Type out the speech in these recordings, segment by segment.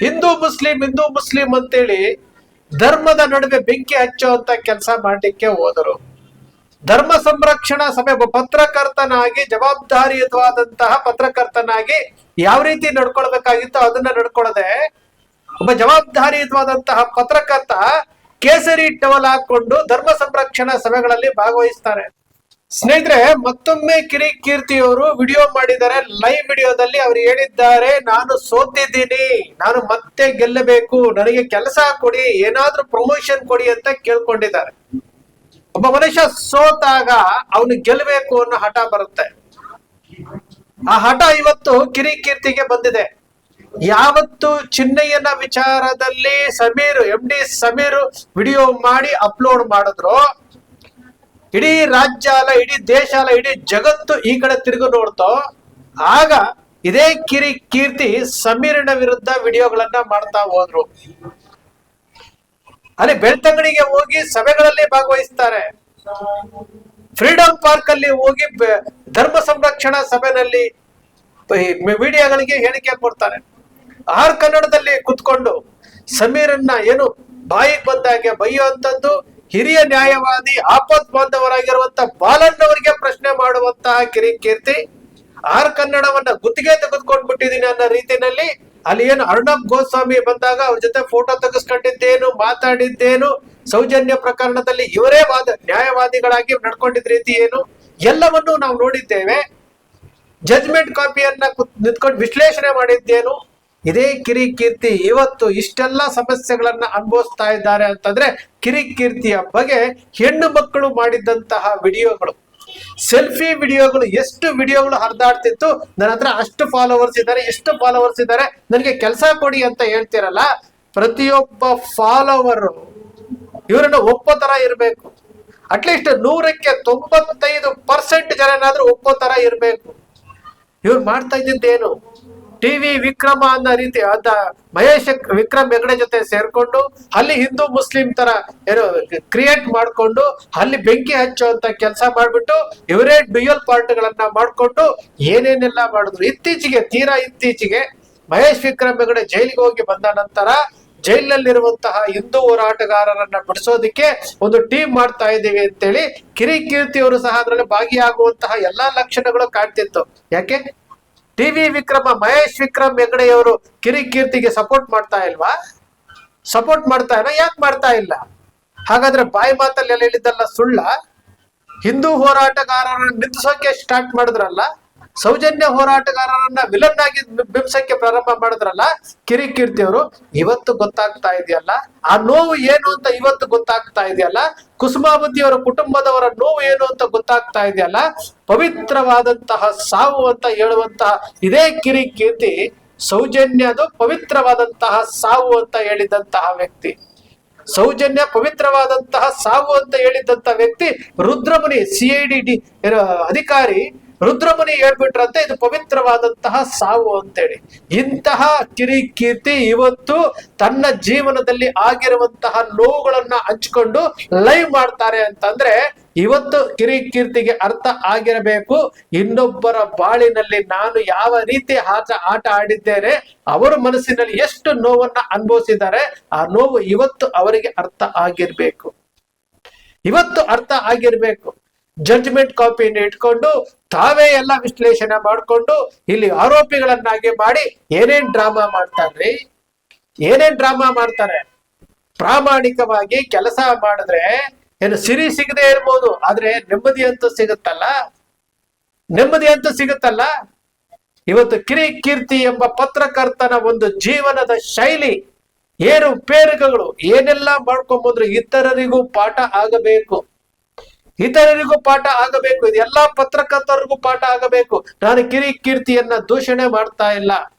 Hindu Muslim ಅಂತೇಳಿ ಧರ್ಮದ ನಡುವೆ ಬೆಂಕಿ ಹಚ್ಚುವಂತ ಕೆಲಸ ಮಾಡಲಿಕ್ಕೆ ಹೋದರು. ಧರ್ಮ ಸಂರಕ್ಷಣಾ ಸಭೆ ಪತ್ರಕರ್ತನಾಗಿ, ಜವಾಬ್ದಾರಿಯುತವಾದಂತಹ ಪತ್ರಕರ್ತನಾಗಿ ಯಾವ ರೀತಿ ನಡ್ಕೊಳ್ಬೇಕಾಗಿತ್ತು ಅದನ್ನ ನಡ್ಕೊಳ್ಳದೆ ಒಬ್ಬ ಜವಾಬ್ದಾರಿಯುತವಾದಂತಹ ಪತ್ರಕರ್ತ ಕೇಸರಿ ಟವಲ್ ಹಾಕೊಂಡು ಧರ್ಮ ಸಂರಕ್ಷಣಾ ಸಭೆಗಳಲ್ಲಿ ಭಾಗವಹಿಸ್ತಾರೆ. ಸ್ನೇಹಿತರೆ, ಮತ್ತೊಮ್ಮೆ ಕಿರಿಕೀರ್ತಿಯವರು ವಿಡಿಯೋ ಮಾಡಿದ್ದಾರೆ. ಲೈವ್ ವಿಡಿಯೋದಲ್ಲಿ ಅವರು ಹೇಳಿದ್ದಾರೆ, ನಾನು ಸೋತಿದ್ದೀನಿ, ನಾನು ಮತ್ತೆ ಗೆಲ್ಲಬೇಕು, ನನಗೆ ಕೆಲಸ ಕೊಡಿ, ಏನಾದ್ರೂ ಪ್ರಮೋಷನ್ ಕೊಡಿ ಅಂತ ಕೇಳ್ಕೊಂಡಿದ್ದಾರೆ. ಒಬ್ಬ ಮನುಷ್ಯ ಸೋತಾಗ ಅವನು ಗೆಲ್ಲಬೇಕು ಅನ್ನೋ ಹಠ ಬರುತ್ತೆ. ಆ ಹಠ ಇವತ್ತು ಕಿರಿಕೀರ್ತಿಗೆ ಬಂದಿದೆ. ಯಾವತ್ತು ಚಿನ್ನಯ್ಯನ ವಿಚಾರದಲ್ಲಿ MD ಸಮೀರ್ ವಿಡಿಯೋ ಮಾಡಿ ಅಪ್ಲೋಡ್ ಮಾಡಿದ್ರು, ಇಡೀ ರಾಜ್ಯ ಅಲ್ಲ, ಇಡೀ ದೇಶ ಅಲ್ಲ, ಇಡೀ ಜಗತ್ತು ಈ ಕಡೆ ತಿರುಗು ನೋಡ್ತೋ, ಆಗ ಇದೇ ಕಿರಿಕೀರ್ತಿ ಸಮೀರನ ವಿರುದ್ಧ ವಿಡಿಯೋಗಳನ್ನ ಮಾಡ್ತಾ ಹೋದ್ರು. ಅಲ್ಲಿ ಬೆಳ್ತಂಗಡಿಗೆ ಹೋಗಿ ಸಭೆಗಳಲ್ಲಿ ಭಾಗವಹಿಸ್ತಾರೆ. ಫ್ರೀಡಂ ಪಾರ್ಕ್ ಅಲ್ಲಿ ಹೋಗಿ ಧರ್ಮ ಸಂರಕ್ಷಣಾ ಸಭೆಯಲ್ಲಿ ಮೀಡಿಯಾಗಳಿಗೆ ಹೇಳಿಕೆ ಕೊಡ್ತಾರೆ. ಆರ್ ಕನ್ನಡದಲ್ಲಿ ಕುತ್ಕೊಂಡು ಸಮೀರನ್ನ ಏನು ಬಾಯಿಗೆ ಬಂದಾಗೆ ಬೈಯುವಂತದ್ದು, ಹಿರಿಯ ನ್ಯಾಯವಾದಿ ಆಪತ್ ಬಾಂಧವರಾಗಿರುವಂತ ಬಾಲಣ್ಣವರಿಗೆ ಪ್ರಶ್ನೆ ಮಾಡುವಂತಹ ಕಿರಿಕೀರ್ತಿ, ಆರ್ ಕನ್ನಡವನ್ನ ಗುತ್ತಿಗೆ ತೆಗೆದುಕೊಂಡು ಬಿಟ್ಟಿದ್ದೀನಿ ಅನ್ನೋ ರೀತಿಯಲ್ಲಿ ಅಲ್ಲಿ ಏನು ಅರ್ಣಬ್ ಗೋಸ್ವಾಮಿ ಬಂದಾಗ ಅವ್ರ ಜೊತೆ ಫೋಟೋ ತೆಗೆಸ್ಕೊಂಡಿದ್ದೇನು, ಮಾತಾಡಿದ್ದೇನು, ಸೌಜನ್ಯ ಪ್ರಕರಣದಲ್ಲಿ ಇವರೇ ನ್ಯಾಯವಾದಿಗಳಾಗಿ ನಡ್ಕೊಂಡಿದ್ದ ರೀತಿ ಏನು, ಎಲ್ಲವನ್ನೂ ನಾವು ನೋಡಿದ್ದೇವೆ. ಜಜ್ಮೆಂಟ್ ಕಾಪಿಯನ್ನ ನಿಂತ್ಕೊಂಡು ವಿಶ್ಲೇಷಣೆ ಮಾಡಿದ್ದೇನು. ಇದೇ ಕಿರಿಕೀರ್ತಿ ಇವತ್ತು ಇಷ್ಟೆಲ್ಲ ಸಮಸ್ಯೆಗಳನ್ನ ಅನುಭವಿಸ್ತಾ ಇದ್ದಾರೆ ಅಂತಂದ್ರೆ ಕಿರಿಕೀರ್ತಿಯ ಬಗ್ಗೆ ಹೆಣ್ಣು ಮಕ್ಕಳು ಮಾಡಿದಂತಹ ವಿಡಿಯೋಗಳು, ಸೆಲ್ಫಿ ವಿಡಿಯೋಗಳು, ಎಷ್ಟು ವಿಡಿಯೋಗಳು ಹರಿದಾಡ್ತಿತ್ತು. ನನ್ನ ಹತ್ರ ಅಷ್ಟು ಫಾಲೋವರ್ಸ್ ಇದ್ದಾರೆ, ಎಷ್ಟು ಫಾಲೋವರ್ಸ್ ಇದ್ದಾರೆ, ನನಗೆ ಕೆಲಸ ಕೊಡಿ ಅಂತ ಹೇಳ್ತಿರಲ್ಲ. ಪ್ರತಿಯೊಬ್ಬ ಫಾಲೋವರ್ ಇವರನ್ನ ಒಪ್ಪೋ ತರ ಇರ್ಬೇಕು. ಅಟ್ಲೀಸ್ಟ್ 100ಕ್ಕೆ 95% ಜನನಾದ್ರೂ ಒಪ್ಪೋ ತರ ಇರ್ಬೇಕು. ಇವ್ರು ಮಾಡ್ತಾ ಇದ್ದಿದ್ದೇನು, ಟಿವಿ ವಿಕ್ರಮ ಅನ್ನೋ ರೀತಿ ಅದ ಮಹೇಶ್ ವಿಕ್ರಮ್ ಹೆಗಡೆ ಜೊತೆ ಸೇರ್ಕೊಂಡು ಅಲ್ಲಿ ಹಿಂದೂ ಮುಸ್ಲಿಂ ತರ ಏನೋ ಕ್ರಿಯೇಟ್ ಮಾಡ್ಕೊಂಡು ಅಲ್ಲಿ ಬೆಂಕಿ ಹಚ್ಚುವಂತ ಕೆಲಸ ಮಾಡ್ಬಿಟ್ಟು ಇವರೇ ಡ್ಯುಯಲ್ ಪಾರ್ಟ್ಗಳನ್ನ ಮಾಡ್ಕೊಂಡು ಏನೇನೆಲ್ಲ ಮಾಡಿದ್ರು. ತೀರಾ ಇತ್ತೀಚೆಗೆ ಮಹೇಶ್ ವಿಕ್ರಮ್ ಹೆಗಡೆ ಜೈಲಿಗೆ ಹೋಗಿ ಬಂದ ನಂತರ ಜೈಲಿನಲ್ಲಿರುವಂತಹ ಹಿಂದೂ ಹೋರಾಟಗಾರರನ್ನ ಬಿಡಿಸೋದಿಕ್ಕೆ ಒಂದು ಟೀಮ್ ಮಾಡ್ತಾ ಇದ್ದೀವಿ ಅಂತೇಳಿ ಕಿರಿಕೀರ್ತಿಯವರು ಸಹ ಅದರಲ್ಲಿ ಭಾಗಿಯಾಗುವಂತಹ ಎಲ್ಲಾ ಲಕ್ಷಣಗಳು ಕಾಣ್ತಿತ್ತು. ಯಾಕೆ ವಿಕ್ರಮ ಮಹೇಶ್ ವಿಕ್ರಮ್ ಹೆಗಡೆಯವರು ಕಿರಿಕೀರ್ತಿಗೆ ಸಪೋರ್ಟ್ ಮಾಡ್ತಾ ಇಲ್ವಾ? ಸಪೋರ್ಟ್ ಮಾಡ್ತಾ ಇಲ್ಲ. ಯಾಕೆ ಮಾಡ್ತಾ ಇಲ್ಲ? ಹಾಗಾದ್ರೆ ಬಾಯಿ ಮಾತಲ್ಲಿ ಎಲ್ಲ ಹೇಳಿದ್ದಲ್ಲ ಸುಳ್ಳ? ಹಿಂದೂ ಹೋರಾಟಗಾರರನ್ನ ನಿಂದಿಸೋಕೆ ಸ್ಟಾರ್ಟ್ ಮಾಡಿದ್ರಲ್ಲ, ಸೌಜನ್ಯ ಹೋರಾಟಗಾರರನ್ನ ವಿಲನ್ ಆಗಿ ಬಿಂಬಿಸಕ್ಕೆ ಪ್ರಾರಂಭ ಮಾಡಿದ್ರಲ್ಲ ಕಿರಿಕೀರ್ತಿಯವರು. ಇವತ್ತು ಗೊತ್ತಾಗ್ತಾ ಇದೆಯಲ್ಲ ಆ ನೋವು ಏನು ಅಂತ, ಇವತ್ತು ಗೊತ್ತಾಗ್ತಾ ಇದೆಯಲ್ಲ ಕುಸುಮಾವತಿ ಅವರ ಕುಟುಂಬದವರ ನೋವು ಏನು ಅಂತ ಗೊತ್ತಾಗ್ತಾ ಇದೆಯಲ್ಲ. ಪವಿತ್ರವಾದಂತಹ ಸಾವು ಅಂತ ಹೇಳುವಂತಹ ಇದೇ ಕಿರಿಕೀರ್ತಿ ಸೌಜನ್ಯದು ಪವಿತ್ರವಾದಂತಹ ಸಾವು ಅಂತ ಹೇಳಿದಂತಹ ವ್ಯಕ್ತಿ. ಸೌಜನ್ಯ ಪವಿತ್ರವಾದಂತಹ ಸಾವು ಅಂತ ಹೇಳಿದಂತಹ ವ್ಯಕ್ತಿ ರುದ್ರಮುನಿ CID ಅಧಿಕಾರಿ ರುದ್ರಮುನಿ ಹೇಳ್ಬಿಟ್ರಂತೆ ಇದು ಪವಿತ್ರವಾದಂತಹ ಸಾವು ಅಂತೇಳಿ. ಇಂತಹ ಕಿರಿಕೀರ್ತಿ ಇವತ್ತು ತನ್ನ ಜೀವನದಲ್ಲಿ ಆಗಿರುವಂತಹ ನೋವುಗಳನ್ನ ಹಂಚಿಕೊಂಡು ಲೈವ್ ಮಾಡ್ತಾರೆ ಅಂತಂದ್ರೆ ಇವತ್ತು ಕಿರಿಕೀರ್ತಿಗೆ ಅರ್ಥ ಆಗಿರಬೇಕು, ಇನ್ನೊಬ್ಬರ ಬಾಳಿನಲ್ಲಿ ನಾನು ಯಾವ ರೀತಿ ಆಟ ಆಡಿದ್ದೇನೆ, ಅವರ ಮನಸ್ಸಿನಲ್ಲಿ ಎಷ್ಟು ನೋವನ್ನ ಅನುಭವಿಸಿದ್ದಾರೆ, ಆ ನೋವು ಇವತ್ತು ಅವರಿಗೆ ಅರ್ಥ ಆಗಿರ್ಬೇಕು. ಇವತ್ತು ಅರ್ಥ ಆಗಿರ್ಬೇಕು. ಜಡ್ಜ್ಮೆಂಟ್ ಕಾಪಿಯನ್ನು ಇಟ್ಕೊಂಡು ತಾವೇ ಎಲ್ಲ ವಿಶ್ಲೇಷಣೆ ಮಾಡಿಕೊಂಡು ಇಲ್ಲಿ ಆರೋಪಿಗಳನ್ನಾಗಿ ಮಾಡಿ ಏನೇನ್ ಡ್ರಾಮಾ ಮಾಡ್ತಾರ್ರಿ, ಏನೇನ್ ಡ್ರಾಮಾ ಮಾಡ್ತಾರೆ. ಪ್ರಾಮಾಣಿಕವಾಗಿ ಕೆಲಸ ಮಾಡಿದ್ರೆ ಏನು ಸಿರಿ ಸಿಗದೆ ಇರ್ಬೋದು, ಆದ್ರೆ ನೆಮ್ಮದಿ ಅಂತೂ ಸಿಗುತ್ತಲ್ಲ, ನೆಮ್ಮದಿ ಅಂತೂ ಸಿಗುತ್ತಲ್ಲ. ಇವತ್ತು ಕಿರಿಕೀರ್ತಿ ಎಂಬ ಪತ್ರಕರ್ತನ ಒಂದು ಜೀವನದ ಶೈಲಿ, ಏರು ಪೇರುಗಳು ಏನೆಲ್ಲ ಮಾಡ್ಕೊಂಡ್ಬಂದ್ರು ಇತರರಿಗೂ ಪಾಠ ಆಗಬೇಕು, ಇತರರಿಗೂ ಪಾಠ ಆಗಬೇಕು. ಇದು ಎಲ್ಲಾ ಪತ್ರಕರ್ತರಿಗೂ ಪಾಠ ಆಗಬೇಕು. ನಾನು ಕಿರಿಕೀರ್ತಿಯನ್ನ ದೂಷಣೆ ಮಾಡ್ತಾ ಇಲ್ಲ.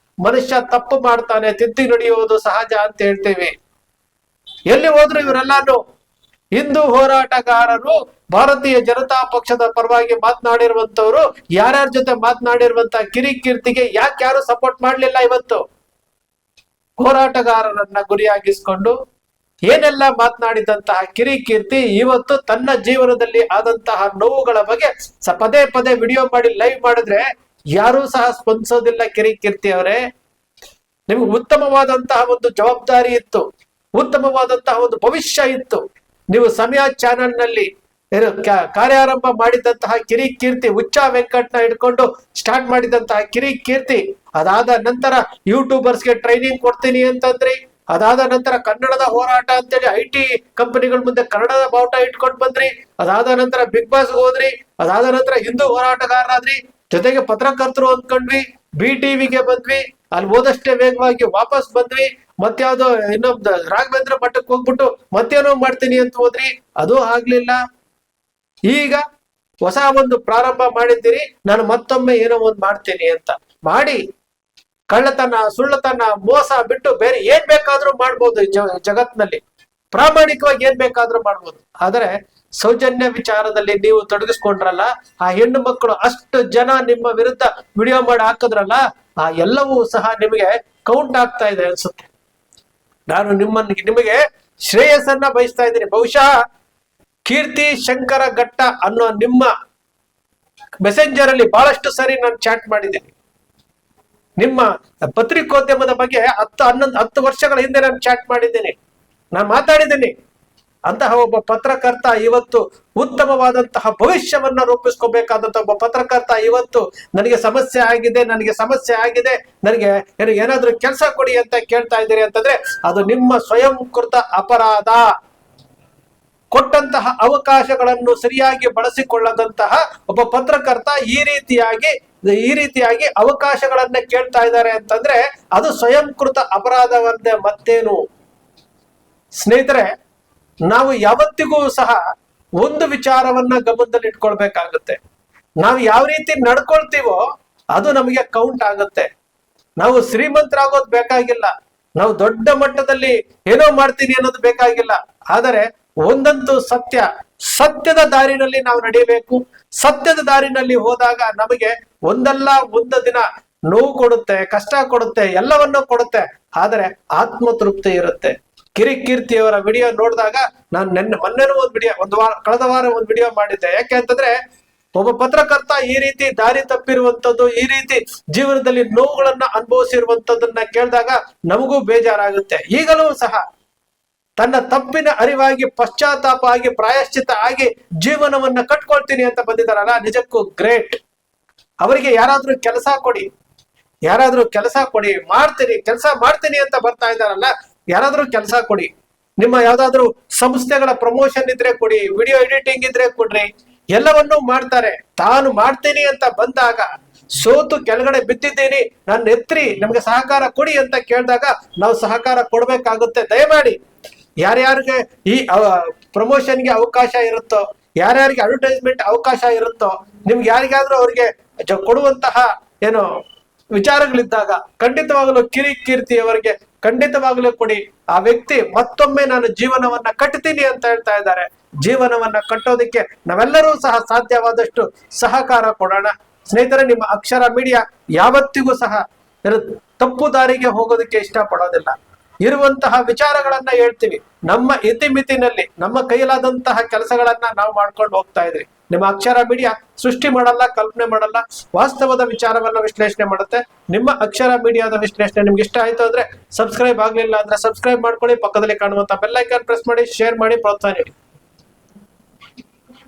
ಮನುಷ್ಯ ತಪ್ಪು ಮಾಡ್ತಾನೆ, ತಿದ್ದಿ ನಡೆಯುವುದು ಸಹಜ ಅಂತ ಹೇಳ್ತೇವೆ. ಎಲ್ಲಿ ಹೋದ್ರು ಇವರೆಲ್ಲಾನು ಹಿಂದೂ ಹೋರಾಟಗಾರರು, ಭಾರತೀಯ ಜನತಾ ಪಕ್ಷದ ಪರವಾಗಿ ಮಾತನಾಡಿರುವಂತವ್ರು, ಯಾರ್ಯಾರ ಜೊತೆ ಮಾತನಾಡಿರುವಂತ ಕಿರಿಕೀರ್ತಿಗೆ ಯಾರು ಸಪೋರ್ಟ್ ಮಾಡ್ಲಿಲ್ಲ? ಇವತ್ತು ಹೋರಾಟಗಾರರನ್ನ ಗುರಿಯಾಗಿಸ್ಕೊಂಡು ಏನೆಲ್ಲ ಮಾತನಾಡಿದಂತಹ ಕಿರಿಕೀರ್ತಿ ಇವತ್ತು ತನ್ನ ಜೀವನದಲ್ಲಿ ಆದಂತಹ ನೋವುಗಳ ಬಗ್ಗೆ ಪದೇ ಪದೇ ವಿಡಿಯೋ ಮಾಡಿ ಲೈವ್ ಮಾಡಿದ್ರೆ ಯಾರೂ ಸಹ ಸ್ಪಂದಿಸೋದಿಲ್ಲ. ಕಿರಿಕೀರ್ತಿ ಅವರೇ, ನಿಮ್ಗೆ ಉತ್ತಮವಾದಂತಹ ಒಂದು ಜವಾಬ್ದಾರಿ ಇತ್ತು, ಉತ್ತಮವಾದಂತಹ ಒಂದು ಭವಿಷ್ಯ ಇತ್ತು. ನೀವು ಸಮಯ ಚಾನೆಲ್ನಲ್ಲಿ ಕಾರ್ಯಾರಂಭ ಮಾಡಿದಂತಹ ಕಿರಿಕೀರ್ತಿ ಹುಚ್ಚ ವೆಂಕಟ್ನ ಹಿಡ್ಕೊಂಡು ಸ್ಟಾರ್ಟ್ ಮಾಡಿದಂತಹ ಕಿರಿಕೀರ್ತಿ, ಅದಾದ ನಂತರ ಯೂಟ್ಯೂಬರ್ಸ್ಗೆ ಟ್ರೈನಿಂಗ್ ಕೊಡ್ತೀನಿ ಅಂತಂದ್ರಿ. ಅದಾದ ನಂತರ ಕನ್ನಡದ ಹೋರಾಟ ಅಂತೇಳಿ IT ಕಂಪನಿಗಳ ಮುಂದೆ ಕನ್ನಡದ ಬಾವುಟ ಇಟ್ಕೊಂಡು ಬಂದ್ರಿ. ಅದಾದ ನಂತರ ಬಿಗ್ ಬಾಸ್ ಹೋದ್ರಿ. ಅದಾದ ನಂತರ ಹಿಂದೂ ಹೋರಾಟಗಾರರಾದ್ರಿ. ಜೊತೆಗೆ ಪತ್ರಕರ್ತರು ಅಂದ್ಕೊಂಡ್ವಿ. BTVಗೆ ಬಂದ್ವಿ. ಅಲ್ಲಿ ಹೋದಷ್ಟೇ ವೇಗವಾಗಿ ವಾಪಸ್ ಬಂದ್ವಿ. ಮತ್ಯಾವ್ದೋ ಇನ್ನೊಂದು ರಾಘವೇಂದ್ರ ಮಠಕ್ಕೆ ಹೋಗ್ಬಿಟ್ಟು ಮತ್ತೇನೋ ಮಾಡ್ತೀನಿ ಅಂತ ಹೋದ್ರಿ, ಅದು ಆಗ್ಲಿಲ್ಲ. ಈಗ ಹೊಸ ಒಂದು ಪ್ರಾರಂಭ ಮಾಡಿದ್ದೀರಿ, ನಾನು ಮತ್ತೊಮ್ಮೆ ಏನೋ ಒಂದು ಮಾಡ್ತೀನಿ ಅಂತ ಮಾಡಿ ಕಳ್ಳತನ, ಸುಳ್ಳತನ, ಮೋಸ ಬಿಟ್ಟು ಬೇರೆ ಏನ್ ಬೇಕಾದ್ರೂ ಮಾಡ್ಬೋದು ಜಗತ್ನಲ್ಲಿ. ಪ್ರಾಮಾಣಿಕವಾಗಿ ಏನ್ ಬೇಕಾದ್ರೂ ಮಾಡ್ಬೋದು. ಆದ್ರೆ ಸೌಜನ್ಯ ವಿಚಾರದಲ್ಲಿ ನೀವು ತೊಡಗಿಸ್ಕೊಂಡ್ರಲ್ಲ, ಆ ಹೆಣ್ಣು ಮಕ್ಕಳು ಅಷ್ಟು ಜನ ನಿಮ್ಮ ವಿರುದ್ಧ ವಿಡಿಯೋ ಮಾಡಿ ಹಾಕಿದ್ರಲ್ಲ, ಆ ಎಲ್ಲವೂ ಸಹ ನಿಮಗೆ ಕೌಂಟ್ ಆಗ್ತಾ ಇದೆ ಅನ್ಸುತ್ತೆ. ನಾನು ನಿಮಗೆ ಶ್ರೇಯಸ್ಸನ್ನ ಬಯಸ್ತಾ ಇದ್ದೀನಿ. ಬಹುಶಃ ಕೀರ್ತಿ ಶಂಕರ ಘಟ್ಟ ಅನ್ನೋ ನಿಮ್ಮ ಮೆಸೆಂಜರ್ ಅಲ್ಲಿ ಬಹಳಷ್ಟು ಸರಿ ನಾನು ಚಾಟ್ ಮಾಡಿದ್ದೀನಿ. ನಿಮ್ಮ ಪತ್ರಿಕೋದ್ಯಮದ ಬಗ್ಗೆ 10 ವರ್ಷಗಳ ಹಿಂದೆ ನಾನು ಚಾಟ್ ಮಾಡಿದ್ದೀನಿ, ನಾನು ಮಾತಾಡಿದ್ದೀನಿ. ಅಂತಹ ಒಬ್ಬ ಪತ್ರಕರ್ತ ಇವತ್ತು ಉತ್ತಮವಾದಂತಹ ಭವಿಷ್ಯವನ್ನ ರೂಪಿಸ್ಕೋಬೇಕಾದಂತಹ ಒಬ್ಬ ಪತ್ರಕರ್ತ ಇವತ್ತು ನನಗೆ ಸಮಸ್ಯೆ ಆಗಿದೆ, ನನಗೆ ಏನಾದ್ರೂ ಕೆಲಸ ಕೊಡಿ ಅಂತ ಕೇಳ್ತಾ ಇದ್ದೀರಿ ಅಂತಂದ್ರೆ ಅದು ನಿಮ್ಮ ಸ್ವಯಂಕೃತ ಅಪರಾಧ. ಕೊಟ್ಟಂತಹ ಅವಕಾಶಗಳನ್ನು ಸರಿಯಾಗಿ ಬಳಸಿಕೊಳ್ಳದಂತಹ ಒಬ್ಬ ಪತ್ರಕರ್ತ ಈ ರೀತಿಯಾಗಿ ಅವಕಾಶಗಳನ್ನ ಕೇಳ್ತಾ ಇದ್ದಾರೆ ಅಂತಂದ್ರೆ ಅದು ಸ್ವಯಂಕೃತ ಅಪರಾಧವಂತೆ ಮತ್ತೇನು. ಸ್ನೇಹಿತರೆ, ನಾವು ಯಾವತ್ತಿಗೂ ಸಹ ಒಂದು ವಿಚಾರವನ್ನ ಗಮನದಲ್ಲಿ ಇಟ್ಕೊಳ್ಬೇಕಾಗುತ್ತೆ. ನಾವು ಯಾವ ರೀತಿ ನಡ್ಕೊಳ್ತೀವೋ ಅದು ನಮಗೆ ಕೌಂಟ್ ಆಗುತ್ತೆ. ನಾವು ಶ್ರೀಮಂತರಾಗೋದು ಬೇಕಾಗಿಲ್ಲ, ನಾವು ದೊಡ್ಡ ಮಟ್ಟದಲ್ಲಿ ಏನೋ ಮಾಡ್ತೀನಿ ಅನ್ನೋದು ಬೇಕಾಗಿಲ್ಲ. ಆದರೆ ಒಂದಂತೂ ಸತ್ಯದ ದಾರಿನಲ್ಲಿ ನಾವು ನಡೆಯಬೇಕು. ಸತ್ಯದ ದಾರಿನಲ್ಲಿ ಹೋದಾಗ ನಮಗೆ ಒಂದಲ್ಲ ಒಂದು ದಿನ ನೋವು ಕೊಡುತ್ತೆ, ಕಷ್ಟ ಕೊಡುತ್ತೆ, ಎಲ್ಲವನ್ನೂ ಕೊಡುತ್ತೆ. ಆದರೆ ಆತ್ಮತೃಪ್ತಿ ಇರುತ್ತೆ. ಕಿರಿಕೀರ್ತಿಯವರ ವಿಡಿಯೋ ನೋಡಿದಾಗ ನಾನು ಮೊನ್ನೆನೂ ಕಳೆದ ವಾರ ಒಂದು ವಿಡಿಯೋ ಮಾಡಿದ್ದೆ. ಯಾಕೆ ಅಂತಂದ್ರೆ ಒಬ್ಬ ಪತ್ರಕರ್ತ ಈ ರೀತಿ ದಾರಿ ತಪ್ಪಿರುವಂತದ್ದು, ಈ ರೀತಿ ಜೀವನದಲ್ಲಿ ನೋವುಗಳನ್ನ ಅನುಭವಿಸಿರುವಂತದ್ದನ್ನ ಕೇಳಿದಾಗ ನಮಗೂ ಬೇಜಾರಾಗುತ್ತೆ. ಈಗಲೂ ಸಹ ತನ್ನ ತಪ್ಪಿನ ಅರಿವಾಗಿ ಪಶ್ಚಾತ್ತಾಪ ಆಗಿ ಪ್ರಾಯಶ್ಚಿತ್ತ ಆಗಿ ಜೀವನವನ್ನ ಕಟ್ಕೊಳ್ತೀನಿ ಅಂತ ಬಂದಿದ್ದಾರಲ್ಲ, ನಿಜಕ್ಕೂ ಗ್ರೇಟ್. ಅವರಿಗೆ ಯಾರಾದ್ರೂ ಕೆಲಸ ಕೊಡಿ, ಕೆಲಸ ಮಾಡ್ತೀನಿ ಅಂತ ಬರ್ತಾ ಇದ್ದಾರಲ್ಲ, ಯಾರಾದ್ರೂ ಕೆಲಸ ಕೊಡಿ. ನಿಮ್ಮ ಯಾವ್ದಾದ್ರು ಸಂಸ್ಥೆಗಳ ಪ್ರಮೋಷನ್ ಇದ್ರೆ ಕೊಡಿ, ವಿಡಿಯೋ ಎಡಿಟಿಂಗ್ ಇದ್ರೆ ಕೊಡ್ರಿ, ಎಲ್ಲವನ್ನೂ ಮಾಡ್ತಾರೆ. ತಾನು ಮಾಡ್ತೀನಿ ಅಂತ ಬಂದಾಗ ಸೋತು ಕೆಳಗಡೆ ಬಿದ್ದಿದ್ದೀನಿ, ನನ್ನ ಎತ್ರಿ ನಮ್ಗೆ ಸಹಕಾರ ಕೊಡಿ ಅಂತ ಕೇಳಿದಾಗ ನಾವು ಸಹಕಾರ ಕೊಡ್ಬೇಕಾಗುತ್ತೆ. ದಯಮಾಡಿ ಯಾರ್ಯಾರಿಗೆ ಈ ಪ್ರಮೋಷನ್ಗೆ ಅವಕಾಶ ಇರುತ್ತೋ, ಯಾರ್ಯಾರಿಗೆ ಅಡ್ವರ್ಟೈಸ್ಮೆಂಟ್ ಅವಕಾಶ ಇರುತ್ತೋ, ನಿಮ್ಗೆ ಯಾರಿಗಾದ್ರೂ ಅವ್ರಿಗೆ ಕೊಡುವಂತಹ ಏನೋ ವಿಚಾರಗಳಿದ್ದಾಗ ಖಂಡಿತವಾಗಲೂ ಕಿರಿಕೀರ್ತಿ ಅವರಿಗೆ ಖಂಡಿತವಾಗಲೂ ಕೊಡಿ. ಆ ವ್ಯಕ್ತಿ ಮತ್ತೊಮ್ಮೆ ನಾನು ಜೀವನವನ್ನ ಕಟ್ತೀನಿ ಅಂತ ಹೇಳ್ತಾ ಇದ್ದಾರೆ. ಜೀವನವನ್ನ ಕಟ್ಟೋದಕ್ಕೆ ನಾವೆಲ್ಲರೂ ಸಹ ಸಾಧ್ಯವಾದಷ್ಟು ಸಹಕಾರ ಕೊಡೋಣ. ಸ್ನೇಹಿತರೆ, ನಿಮ್ಮ ಅಕ್ಷರ ಮೀಡಿಯಾ ಯಾವತ್ತಿಗೂ ಸಹ ತಪ್ಪು ದಾರಿಗೆ ಹೋಗೋದಕ್ಕೆ ಇಷ್ಟಪಡೋದಿಲ್ಲ. ಇರುವಂತಹ ವಿಚಾರಗಳನ್ನ ಹೇಳ್ತೀವಿ. ನಮ್ಮ ಇತಿಮಿತಿನಲ್ಲಿ ನಮ್ಮ ಕೈಲಾದಂತಹ ಕೆಲಸಗಳನ್ನ ನಾವು ಮಾಡ್ಕೊಂಡು ಹೋಗ್ತಾ ಇದ್ರಿ. ನಿಮ್ಮ ಅಕ್ಷರ ಮೀಡಿಯಾ ಸೃಷ್ಟಿ ಮಾಡಲ್ಲ, ಕಲ್ಪನೆ ಮಾಡಲ್ಲ, ವಾಸ್ತವದ ವಿಚಾರವನ್ನ ವಿಶ್ಲೇಷಣೆ ಮಾಡುತ್ತೆ. ನಿಮ್ಮ ಅಕ್ಷರ ಮೀಡಿಯಾದ ವಿಶ್ಲೇಷಣೆ ನಿಮ್ಗೆ ಇಷ್ಟ ಆಯ್ತು ಅಂದ್ರೆ ಸಬ್ಸ್ಕ್ರೈಬ್ ಆಗ್ಲಿಲ್ಲ ಅಂದ್ರೆ ಸಬ್ಸ್ಕ್ರೈಬ್ ಮಾಡ್ಕೊಳ್ಳಿ. ಪಕ್ಕದಲ್ಲಿ ಕಾಣುವಂತ ಬೆಲ್ ಐಕಾನ್ ಪ್ರೆಸ್ ಮಾಡಿ, ಶೇರ್ ಮಾಡಿ, ಪ್ರೋತ್ಸಾಹ ನೀಡಿ.